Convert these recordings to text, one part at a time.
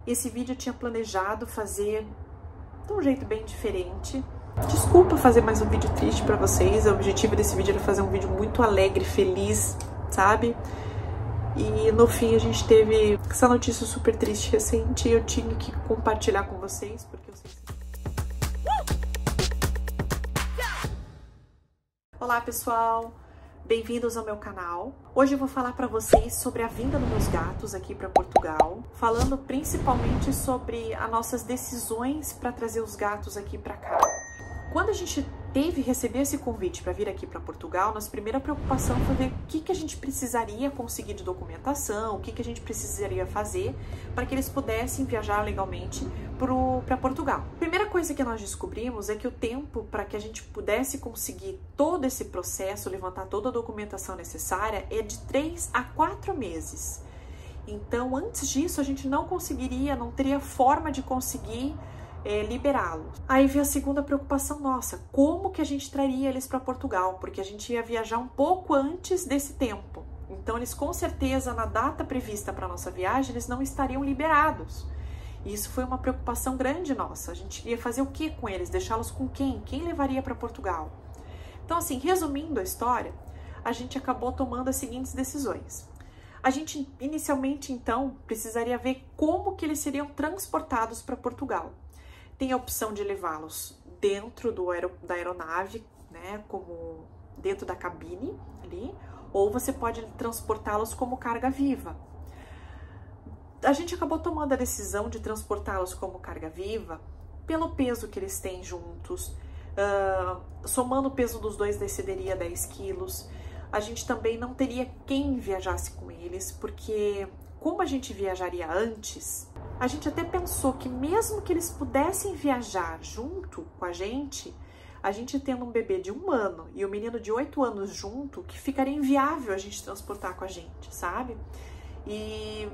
Esse vídeo eu tinha planejado fazer de um jeito bem diferente. Desculpa fazer mais um vídeo triste pra vocês. O objetivo desse vídeo era fazer um vídeo muito alegre, feliz, sabe? E no fim a gente teve essa notícia super triste recente e eu tinha que compartilhar com vocês, porque eu sei que... Olá pessoal, bem-vindos ao meu canal. Hoje eu vou falar para vocês sobre a vinda dos meus gatos aqui para Portugal, falando principalmente sobre as nossas decisões para trazer os gatos aqui para cá. Quando a gente receber esse convite para vir aqui para Portugal, nossa primeira preocupação foi ver o que a gente precisaria conseguir de documentação, o que a gente precisaria fazer para que eles pudessem viajar legalmente para Portugal. A primeira coisa que nós descobrimos é que o tempo para que a gente pudesse conseguir todo esse processo, levantar toda a documentação necessária, é de 3 a 4 meses. Então, antes disso, a gente não teria forma de conseguir liberá-los. Aí veio a segunda preocupação nossa, como que a gente traria eles para Portugal? Porque a gente ia viajar um pouco antes desse tempo. Então eles com certeza, na data prevista para nossa viagem, eles não estariam liberados. E isso foi uma preocupação grande nossa. A gente ia fazer o que com eles? Deixá-los com quem? Quem levaria para Portugal? Então assim, resumindo a história, a gente acabou tomando as seguintes decisões. A gente inicialmente então precisaria ver como que eles seriam transportados para Portugal. Tem a opção de levá-los dentro da aeronave, né, como dentro da cabine ali, ou você pode transportá-los como carga viva. A gente acabou tomando a decisão de transportá-los como carga viva pelo peso que eles têm juntos, somando o peso dos dois excederia 10 quilos. A gente também não teria quem viajasse com eles, porque como a gente viajaria antes, a gente até pensou que mesmo que eles pudessem viajar junto com a gente tendo um bebê de 1 ano e o menino de 8 anos junto, que ficaria inviável a gente transportar com a gente, sabe? E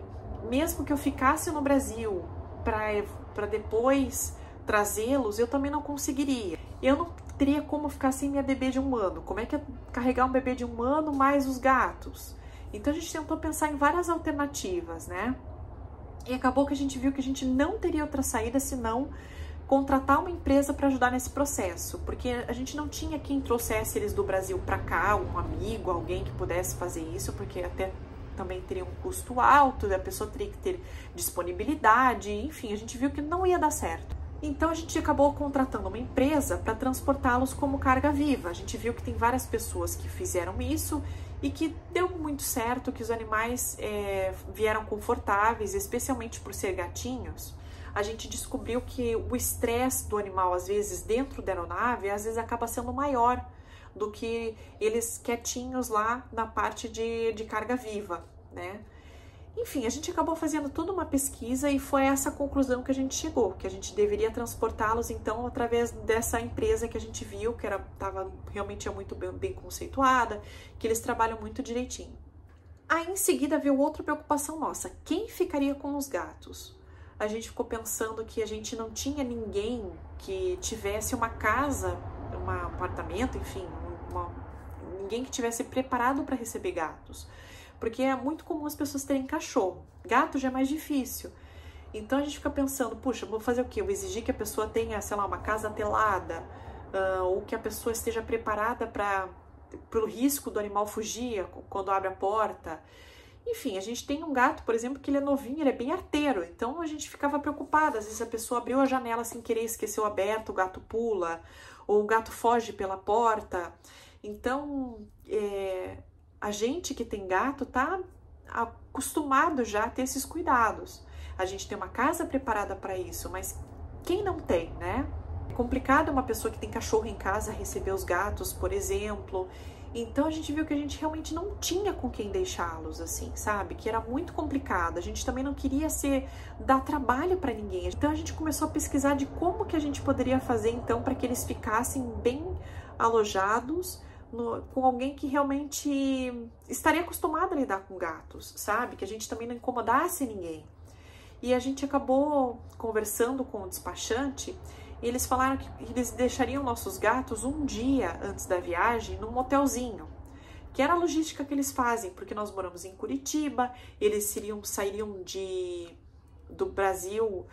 mesmo que eu ficasse no Brasil para depois trazê-los, eu também não conseguiria. Eu não teria como ficar sem minha bebê de 1 ano. Como é que é carregar um bebê de 1 ano mais os gatos? Então a gente tentou pensar em várias alternativas, né? E acabou que a gente viu que a gente não teria outra saída senão contratar uma empresa para ajudar nesse processo, porque a gente não tinha quem trouxesse eles do Brasil para cá, um amigo, alguém que pudesse fazer isso, porque até também teria um custo alto, a pessoa teria que ter disponibilidade, enfim, a gente viu que não ia dar certo. Então a gente acabou contratando uma empresa para transportá-los como carga viva. A gente viu que tem várias pessoas que fizeram isso e que deu muito certo, que os animais vieram confortáveis, especialmente por ser gatinhos. A gente descobriu que o estresse do animal, às vezes, dentro da aeronave, às vezes acaba sendo maior do que eles quietinhos lá na parte de carga viva, né? Enfim, a gente acabou fazendo toda uma pesquisa e foi essa conclusão que a gente chegou, que a gente deveria transportá-los, então, através dessa empresa que a gente viu, que realmente é muito bem conceituada, que eles trabalham muito direitinho. Aí, em seguida, veio outra preocupação nossa, quem ficaria com os gatos? A gente ficou pensando que a gente não tinha ninguém que tivesse uma casa, um apartamento, enfim, ninguém que tivesse preparado para receber gatos. Porque é muito comum as pessoas terem cachorro. Gato já é mais difícil. Então a gente fica pensando, puxa, vou fazer o quê? Eu vou exigir que a pessoa tenha, sei lá, uma casa telada, ou que a pessoa esteja preparada para o risco do animal fugir quando abre a porta. Enfim, a gente tem um gato, por exemplo, que ele é novinho, ele é bem arteiro. Então a gente ficava preocupada. Às vezes a pessoa abriu a janela sem querer, esqueceu aberto, o gato pula, ou o gato foge pela porta. Então, a gente que tem gato tá acostumado já a ter esses cuidados. A gente tem uma casa preparada para isso, mas quem não tem, né? É complicado uma pessoa que tem cachorro em casa receber os gatos, por exemplo. Então a gente viu que a gente realmente não tinha com quem deixá-los, assim, sabe? Que era muito complicado. A gente também não queria dar trabalho para ninguém. Então a gente começou a pesquisar de como que a gente poderia fazer então para que eles ficassem bem alojados com alguém que realmente estaria acostumado a lidar com gatos, sabe? Que a gente também não incomodasse ninguém. E a gente acabou conversando com o despachante e eles falaram que eles deixariam nossos gatos um dia antes da viagem num motelzinho, que era a logística que eles fazem, porque nós moramos em Curitiba, eles sairiam do Brasil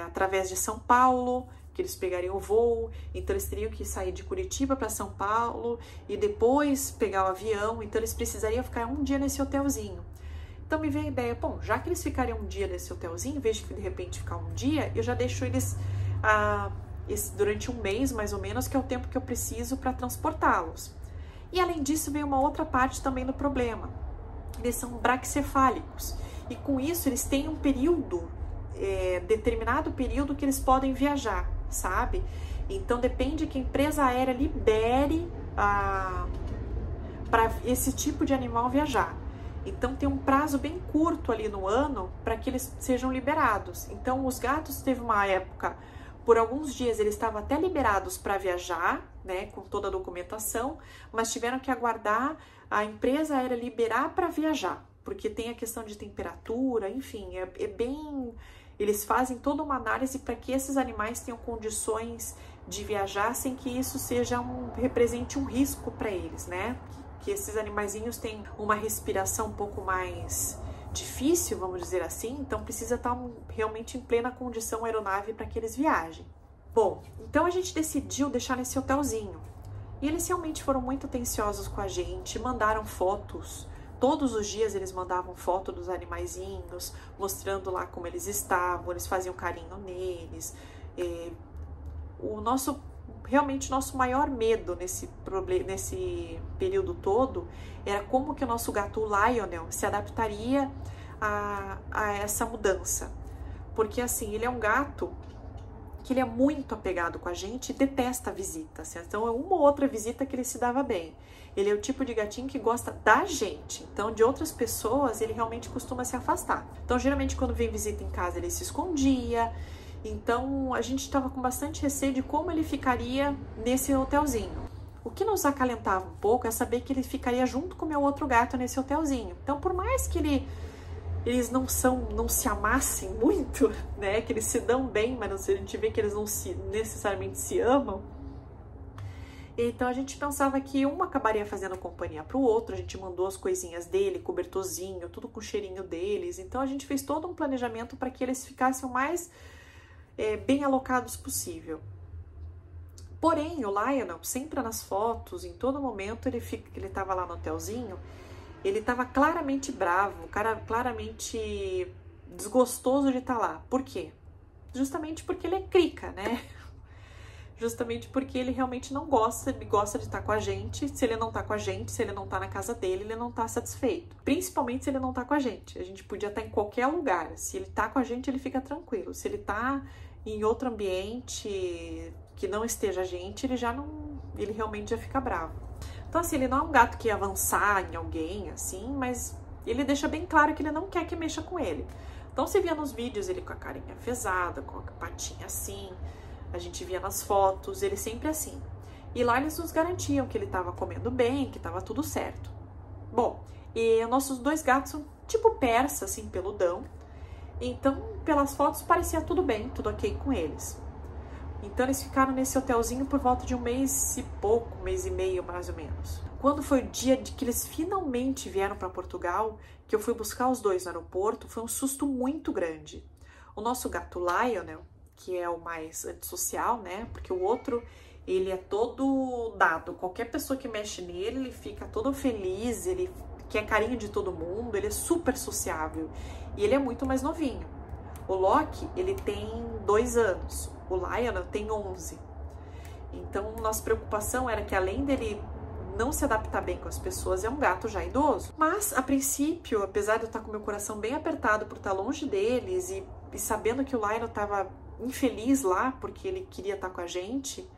através de São Paulo, que eles pegariam o voo, então eles teriam que sair de Curitiba para São Paulo e depois pegar o avião, então eles precisariam ficar um dia nesse hotelzinho. Então me veio a ideia, bom, já que eles ficariam um dia nesse hotelzinho, em vez de repente ficar um dia, eu já deixo eles durante um mês, mais ou menos, que é o tempo que eu preciso para transportá-los. E além disso, veio uma outra parte também do problema. Eles são braquicefálicos e com isso eles têm um período, determinado período que eles podem viajar, sabe? Então depende que a empresa aérea libere para esse tipo de animal viajar. Então tem um prazo bem curto ali no ano para que eles sejam liberados. Então os gatos teve uma época, por alguns dias eles estavam até liberados para viajar, né, com toda a documentação, mas tiveram que aguardar a empresa aérea liberar para viajar, porque tem a questão de temperatura, enfim, eles fazem toda uma análise para que esses animais tenham condições de viajar sem que isso represente um risco para eles, né? Que esses animaizinhos têm uma respiração um pouco mais difícil, vamos dizer assim, então precisa estar realmente em plena condição aeronave para que eles viajem. Bom, então a gente decidiu deixar nesse hotelzinho e eles realmente foram muito atenciosos com a gente, mandaram fotos. Todos os dias eles mandavam foto dos animaizinhos, mostrando lá como eles estavam, eles faziam carinho neles. Realmente nosso maior medo nesse período todo era como que o nosso gato Lionel se adaptaria a essa mudança. Porque assim, ele é um gato que ele é muito apegado com a gente e detesta a visita. Assim, então é uma ou outra visita que ele se dava bem. Ele é o tipo de gatinho que gosta da gente. Então, de outras pessoas, ele realmente costuma se afastar. Então, geralmente, quando vem visita em casa, ele se escondia. Então, a gente estava com bastante receio de como ele ficaria nesse hotelzinho. O que nos acalentava um pouco é saber que ele ficaria junto com o meu outro gato nesse hotelzinho. Então, por mais que eles não se amassem muito, né? Que eles se dão bem, mas a gente vê que eles não necessariamente se amam. Então a gente pensava que um acabaria fazendo companhia para o outro, a gente mandou as coisinhas dele, cobertorzinho, tudo com o cheirinho deles. Então a gente fez todo um planejamento para que eles ficassem o mais bem alocados possível. Porém, o Lionel, sempre nas fotos, em todo momento ele estava lá no hotelzinho, ele estava claramente bravo, claramente desgostoso de estar lá. Por quê? Justamente porque ele é crica, né? Justamente porque ele realmente não gosta, ele gosta de estar com a gente. Se ele não tá com a gente, se ele não tá na casa dele, ele não tá satisfeito. Principalmente se ele não tá com a gente. A gente podia estar em qualquer lugar. Se ele tá com a gente, ele fica tranquilo. Se ele tá em outro ambiente que não esteja a gente, ele realmente já fica bravo. Então assim, ele não é um gato que ia avançar em alguém, assim, mas ele deixa bem claro que ele não quer que mexa com ele. Então você via nos vídeos ele com a carinha afesada, com a patinha assim. A gente via nas fotos, ele sempre assim. E lá eles nos garantiam que ele estava comendo bem, que estava tudo certo. Bom, e nossos dois gatos são tipo persa, assim, peludão. Então, pelas fotos, parecia tudo bem, tudo ok com eles. Então, eles ficaram nesse hotelzinho por volta de um mês e pouco, um mês e meio, mais ou menos. Quando foi o dia de que eles finalmente vieram para Portugal, que eu fui buscar os dois no aeroporto, foi um susto muito grande. O nosso gato Lionel, que é o mais antissocial, né? Porque o outro, ele é todo dado. Qualquer pessoa que mexe nele, ele fica todo feliz, ele quer carinho de todo mundo, ele é super sociável. E ele é muito mais novinho. O Loki, ele tem 2 anos. O Lionel tem 11. Então, nossa preocupação era que além dele não se adaptar bem com as pessoas, é um gato já idoso. Mas, a princípio, apesar de eu estar com meu coração bem apertado por estar longe deles e sabendo que o Lionel estava infeliz lá, porque ele queria estar com a gente,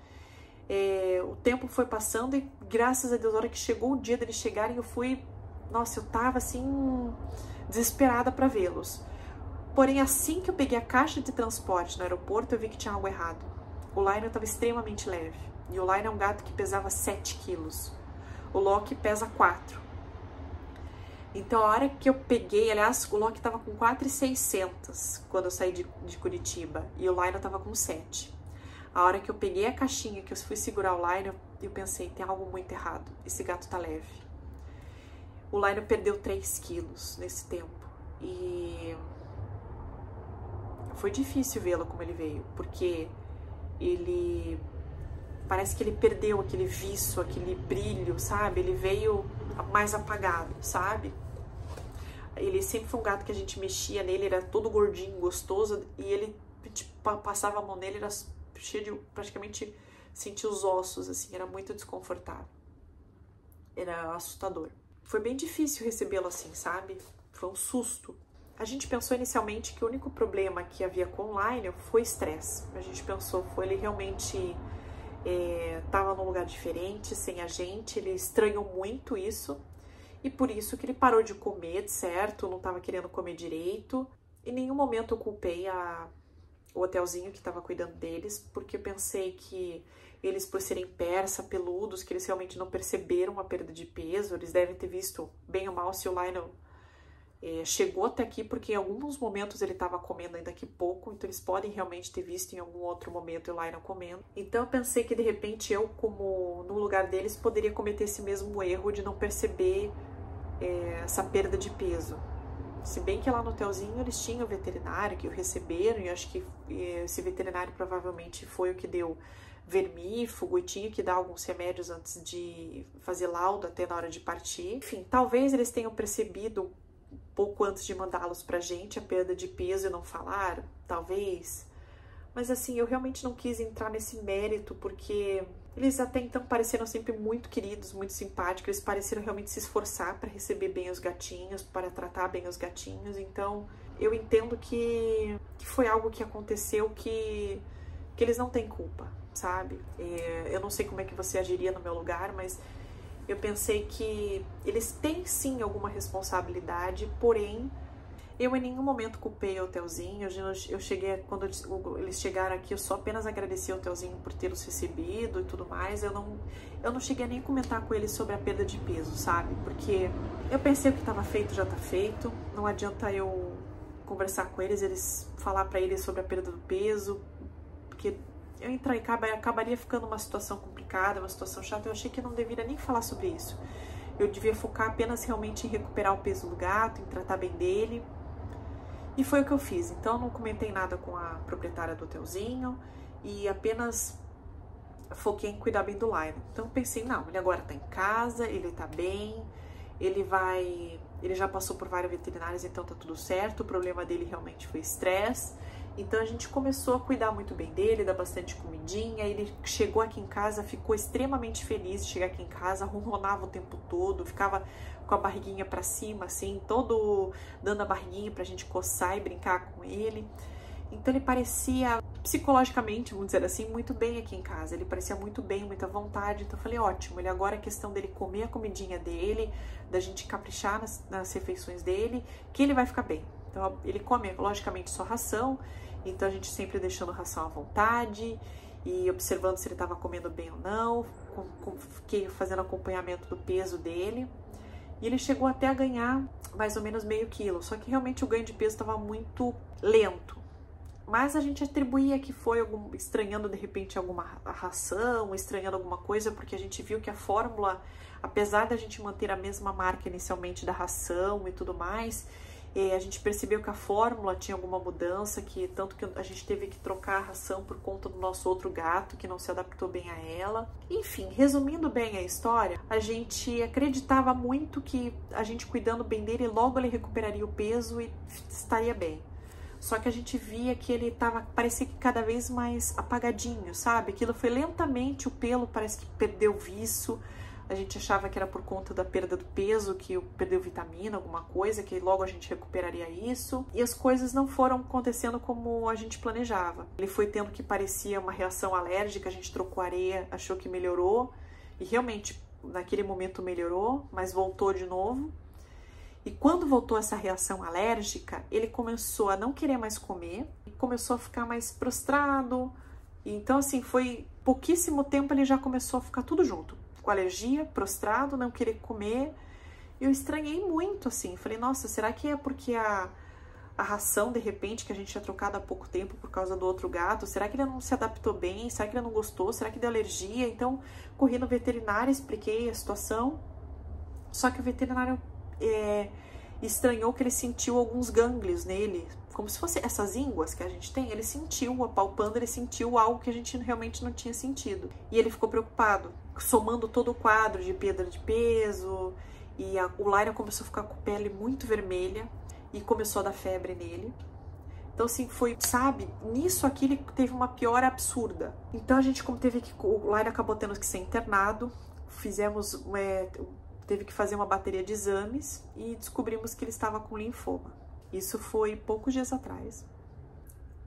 o tempo foi passando e graças a Deus, na hora que chegou o dia deles chegarem, eu tava assim, desesperada para vê-los. Porém, assim que eu peguei a caixa de transporte no aeroporto, eu vi que tinha algo errado. O Lionel estava extremamente leve, e o Lionel é um gato que pesava 7 quilos. O Loki pesa 4. Então, a hora que eu peguei, aliás, o Loki tava com 4.600 quando eu saí de Curitiba, e o Lionel tava com 7. A hora que eu peguei a caixinha, que eu fui segurar o Lionel, eu pensei, tem algo muito errado, esse gato tá leve. O Lionel perdeu 3 quilos nesse tempo, e foi difícil vê-lo como ele veio, porque ele parece que ele perdeu aquele viço, aquele brilho, sabe? Ele veio mais apagado, sabe? Ele sempre foi um gato que a gente mexia nele, era todo gordinho, gostoso, e ele tipo, passava a mão nele, era cheio de, praticamente sentia os ossos, assim, era muito desconfortável. Era assustador. Foi bem difícil recebê-lo assim, sabe? Foi um susto. A gente pensou inicialmente que o único problema que havia com o Lionel foi estresse. A gente pensou, foi ele realmente estava num lugar diferente, sem a gente, ele estranhou muito isso. E por isso que ele parou de comer, certo? Não estava querendo comer direito. Em nenhum momento eu culpei o hotelzinho que estava cuidando deles, porque eu pensei que eles, por serem persa, peludos, que eles realmente não perceberam a perda de peso, eles devem ter visto bem ou mal se o Lionel chegou até aqui, porque em alguns momentos ele estava comendo ainda que pouco, então eles podem realmente ter visto em algum outro momento o Lionel comendo. Então eu pensei que de repente eu, como no lugar deles, poderia cometer esse mesmo erro de não perceber essa perda de peso. Se bem que lá no hotelzinho eles tinham o veterinário que o receberam, e acho que esse veterinário provavelmente foi o que deu vermífugo e tinha que dar alguns remédios antes de fazer laudo até na hora de partir. Enfim, talvez eles tenham percebido um pouco antes de mandá-los pra gente a perda de peso e não falaram, talvez. Mas assim, eu realmente não quis entrar nesse mérito, porque eles até então pareceram sempre muito queridos, muito simpáticos, eles pareceram realmente se esforçar para receber bem os gatinhos, para tratar bem os gatinhos, então eu entendo que foi algo que aconteceu que eles não têm culpa, sabe? Eu não sei como é que você agiria no meu lugar, mas eu pensei que eles têm sim alguma responsabilidade, porém eu em nenhum momento culpei o hotelzinho. Eu cheguei, quando eles chegaram aqui, eu só apenas agradeci ao hotelzinho por tê-los recebido e tudo mais. Eu não cheguei a nem comentar com eles sobre a perda de peso, sabe? Porque eu pensei o que estava feito já tá feito. Não adianta eu conversar com eles falar para eles sobre a perda do peso, porque eu entrar e acabaria ficando uma situação complicada, uma situação chata. Eu achei que eu não deveria nem falar sobre isso. Eu devia focar apenas realmente em recuperar o peso do gato, em tratar bem dele. E foi o que eu fiz. Então eu não comentei nada com a proprietária do hotelzinho e apenas foquei em cuidar bem do Lionel. Então eu pensei, não, ele agora tá em casa, ele tá bem, ele já passou por vários veterinários, então tá tudo certo. O problema dele realmente foi estresse. Então a gente começou a cuidar muito bem dele, dar bastante comidinha. Ele chegou aqui em casa, ficou extremamente feliz de chegar aqui em casa, ronronava o tempo todo, ficava com a barriguinha pra cima, assim, todo dando a barriguinha pra gente coçar e brincar com ele. Então ele parecia, psicologicamente, vamos dizer assim, muito bem aqui em casa. Ele parecia muito bem, muita vontade. Então eu falei, ótimo, ele agora é questão dele comer a comidinha dele, da gente caprichar nas refeições dele, que ele vai ficar bem. Então ele come, logicamente, só ração, então a gente sempre deixando ração à vontade e observando se ele estava comendo bem ou não. Fiquei fazendo acompanhamento do peso dele. E ele chegou até a ganhar mais ou menos meio quilo, só que realmente o ganho de peso estava muito lento. Mas a gente atribuía que foi estranhando de repente alguma ração, estranhando alguma coisa, porque a gente viu que a fórmula, apesar da gente manter a mesma marca inicialmente da ração e tudo mais, a gente percebeu que a fórmula tinha alguma mudança, que tanto que a gente teve que trocar a ração por conta do nosso outro gato, que não se adaptou bem a ela. Enfim, resumindo bem a história, a gente acreditava muito que a gente cuidando bem dele, logo ele recuperaria o peso e estaria bem. Só que a gente via que ele parecia que cada vez mais apagadinho, sabe? Aquilo foi lentamente, o pelo parece que perdeu o viço. A gente achava que era por conta da perda do peso, que perdeu vitamina, alguma coisa, que logo a gente recuperaria isso. E as coisas não foram acontecendo como a gente planejava. Ele foi tendo que parecia uma reação alérgica, a gente trocou areia, achou que melhorou. E realmente, naquele momento melhorou, mas voltou de novo. E quando voltou essa reação alérgica, ele começou a não querer mais comer, começou a ficar mais prostrado. Então, assim, foi pouquíssimo tempo ele já começou a ficar tudo junto. Com alergia, prostrado, não querer comer. Eu estranhei muito, assim. Falei, nossa, será que é porque a ração, de repente, que a gente tinha trocado há pouco tempo por causa do outro gato, será que ele não se adaptou bem? Será que ele não gostou? Será que deu alergia? Então, corri no veterinário, expliquei a situação. Só que o veterinário estranhou que ele sentiu alguns gânglios nele, como se fosse essas ínguas que a gente tem. Ele sentiu, apalpando, ele sentiu algo que a gente realmente não tinha sentido. E ele ficou preocupado, somando todo o quadro de perda de peso, e o Lyra começou a ficar com a pele muito vermelha e começou a dar febre nele. Então, assim, foi, sabe, nisso aqui ele teve uma piora absurda. Então, a gente, como teve que, o Lyra acabou tendo que ser internado, teve que fazer uma bateria de exames e descobrimos que ele estava com linfoma. Isso foi poucos dias atrás.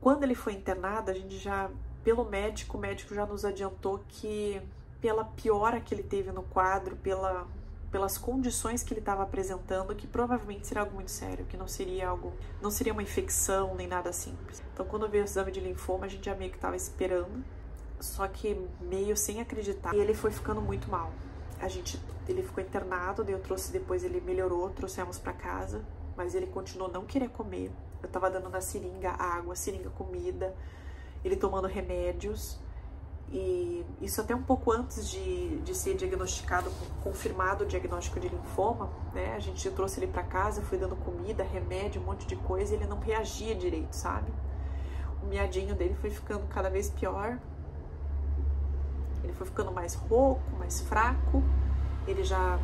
Quando ele foi internado, a gente já, o médico já nos adiantou que, pela piora que ele teve no quadro, pelas condições que ele estava apresentando, que provavelmente seria algo muito sério, que não seria uma infecção nem nada simples. Então, quando veio o exame de linfoma, a gente já meio que estava esperando, só que meio sem acreditar. E ele foi ficando muito mal. Ele ficou internado, depois ele melhorou, trouxemos para casa, mas ele continuou a não querer comer. Eu tava dando na seringa água, seringa comida, ele tomando remédios. E isso até um pouco antes de ser diagnosticado, confirmado o diagnóstico de linfoma, né? A gente trouxe ele para casa, fui dando comida, remédio, um monte de coisa, e ele não reagia direito, sabe? O miadinho dele foi ficando cada vez pior, ele foi ficando mais rouco, mais fraco, ele já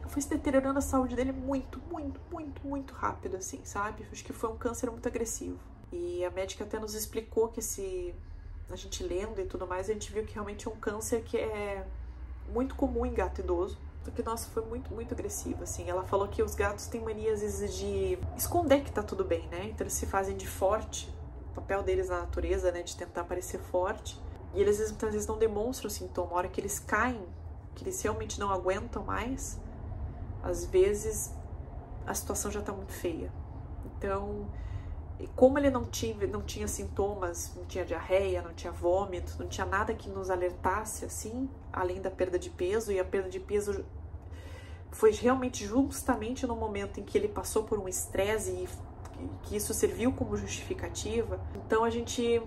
foi se deteriorando a saúde dele muito rápido, assim, sabe? Acho que foi um câncer muito agressivo. E a médica até nos explicou que a gente lendo e tudo mais, a gente viu que realmente é um câncer que é muito comum em gato idoso. Porque, nossa, foi muito agressivo, assim. Ela falou que os gatos têm mania, às vezes, de esconder que tá tudo bem, né? Então, eles se fazem de forte. O papel deles na natureza, né? De tentar parecer forte. E eles, muitas vezes, não demonstram sintoma. A hora que eles caem, que eles realmente não aguentam mais, às vezes, a situação já tá muito feia. Então, como ele não tinha sintomas, não tinha diarreia, não tinha vômito, não tinha nada que nos alertasse, assim, além da perda de peso, e a perda de peso foi realmente justamente no momento em que ele passou por um estresse e que isso serviu como justificativa. Então a gente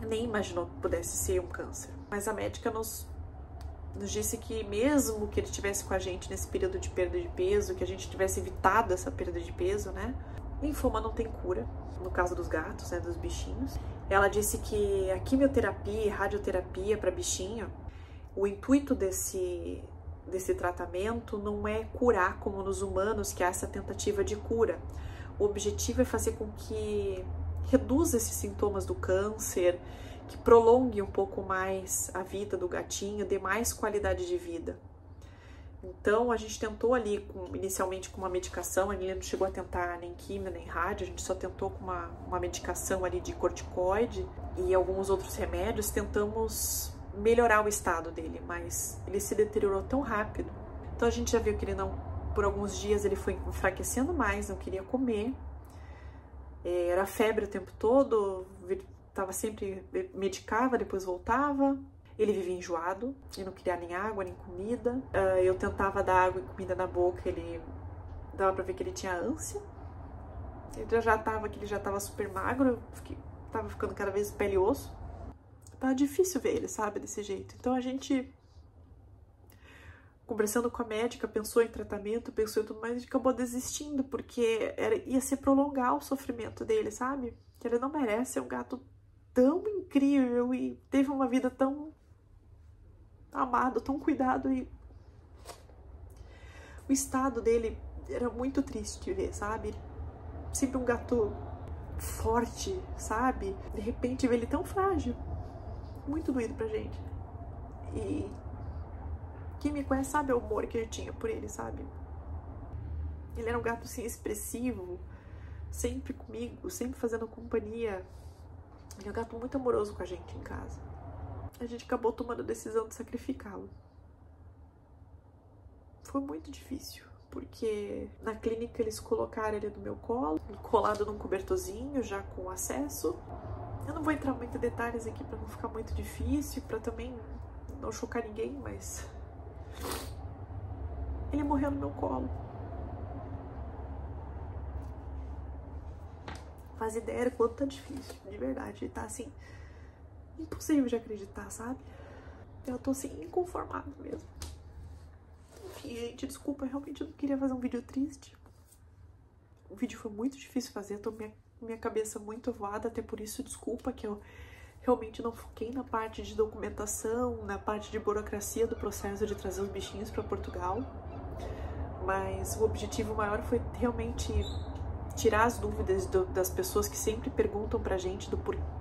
nem imaginou que pudesse ser um câncer. Mas a médica nos disse que mesmo que ele estivesse com a gente nesse período de perda de peso, que a gente tivesse evitado essa perda de peso, né? Linfoma não tem cura, no caso dos gatos, né, dos bichinhos. Ela disse que a quimioterapia e radioterapia para bichinho, o intuito desse tratamento não é curar como nos humanos, que há essa tentativa de cura. O objetivo é fazer com que reduza esses sintomas do câncer, que prolongue um pouco mais a vida do gatinho, dê mais qualidade de vida. Então, a gente tentou ali, inicialmente com uma medicação, a gente não chegou a tentar nem quimio, nem rádio, a gente só tentou com uma medicação ali de corticoide e alguns outros remédios, tentamos melhorar o estado dele, mas ele se deteriorou tão rápido. Então, a gente já viu que ele não, por alguns dias ele foi enfraquecendo mais, não queria comer, era febre o tempo todo, estava sempre, medicava, depois voltava. Ele vivia enjoado, ele não queria nem água, nem comida. Eu tentava dar água e comida na boca, ele dava pra ver que ele tinha ânsia. Ele já tava super magro, tava ficando cada vez pele e osso. Tava difícil ver ele, sabe, desse jeito. Então a gente, conversando com a médica, pensou em tratamento, pensou em tudo mais, a gente acabou desistindo, porque ia se prolongar o sofrimento dele, sabe? Que ele não merece, é um gato tão incrível e teve uma vida tão amado, tão cuidado, e o estado dele era muito triste de ver, sabe? Sempre um gato forte, sabe? De repente ver ele tão frágil, muito doído pra gente. E quem me conhece sabe o amor que eu tinha por ele, sabe? Ele era um gato assim expressivo, sempre comigo, sempre fazendo companhia. Ele é um gato muito amoroso com a gente em casa. A gente acabou tomando a decisão de sacrificá-lo. Foi muito difícil, porque na clínica eles colocaram ele no meu colo, colado num cobertorzinho, já com acesso. Eu não vou entrar muito em detalhes aqui para não ficar muito difícil, para também não chocar ninguém, mas ele morreu no meu colo. Faz ideia do quanto tá difícil, de verdade, tá assim, impossível de acreditar, sabe? Eu tô assim, inconformado mesmo. Enfim, gente, desculpa, realmente eu não queria fazer um vídeo triste. O vídeo foi muito difícil fazer, tô minha cabeça muito voada, até por isso desculpa que eu realmente não foquei na parte de documentação, na parte de burocracia do processo de trazer os bichinhos para Portugal. Mas o objetivo maior foi realmente tirar as dúvidas das pessoas que sempre perguntam pra gente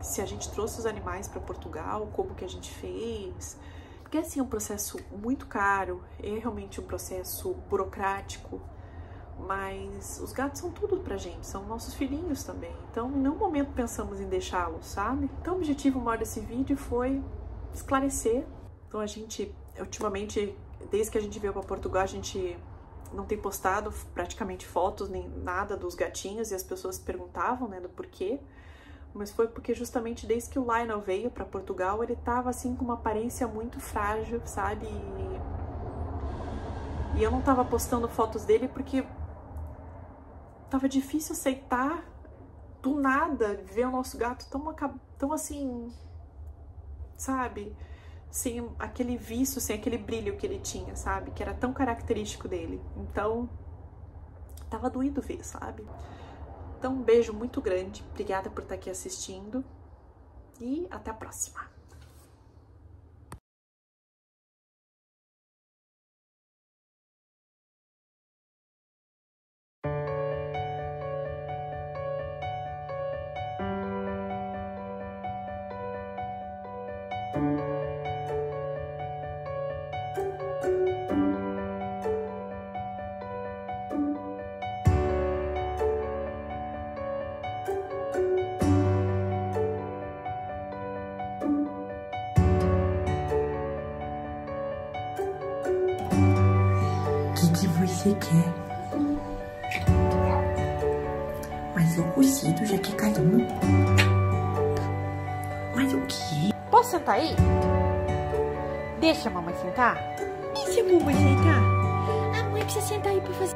se a gente trouxe os animais para Portugal, como que a gente fez. Porque assim, é um processo muito caro, é realmente um processo burocrático, mas os gatos são tudo pra gente, são nossos filhinhos também. Então, em nenhum momento pensamos em deixá-los, sabe? Então, o objetivo maior desse vídeo foi esclarecer. Então, a gente, ultimamente, desde que a gente veio pra Portugal, a gente não tem postado praticamente fotos nem nada dos gatinhos e as pessoas perguntavam, né, do porquê. Mas foi porque justamente desde que o Lionel veio pra Portugal, ele tava assim com uma aparência muito frágil, sabe? E eu não tava postando fotos dele porque tava difícil aceitar do nada ver o nosso gato tão assim, sabe? Sem aquele viço, sem aquele brilho que ele tinha, sabe? Que era tão característico dele. Então, tava doído ver, sabe? Então, um beijo muito grande. Obrigada por estar aqui assistindo. E até a próxima. O que você quer? Mas o cozido já quer carinho. Mas o quê? Posso sentar aí? Deixa a mamãe sentar? Deixa a mamãe sentar. A mãe precisa sentar aí pra fazer...